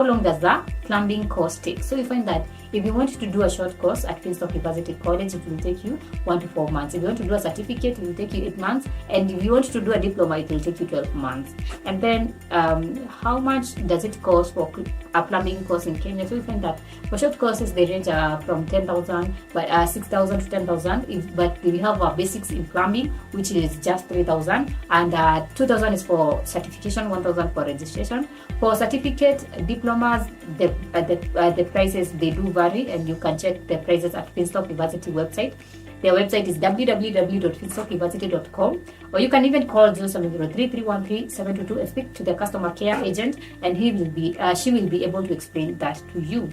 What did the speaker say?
how long does the plumbing course take? So you find that if you want to do a short course at Finstock Evarsity College, it will take you 1 to 4 months. If you want to do a certificate, it will take you 8 months. And if you want to do a diploma, it will take you 12 months. And then how much does it cost for a plumbing course in Kenya? So you find that for short courses, they range from 10,000, but 6,000 to 10,000. But we have our basics in plumbing, which is just 3,000. And 2,000 is for certification, 1,000 for registration. For certificate, diplomas, the prices, they do vary, and you can check the prices at Finstock Evarsity website. Their website is www.finstockevarsity.com, or you can even call 0703-313-722 and speak to the customer care agent, and she will be able to explain that to you.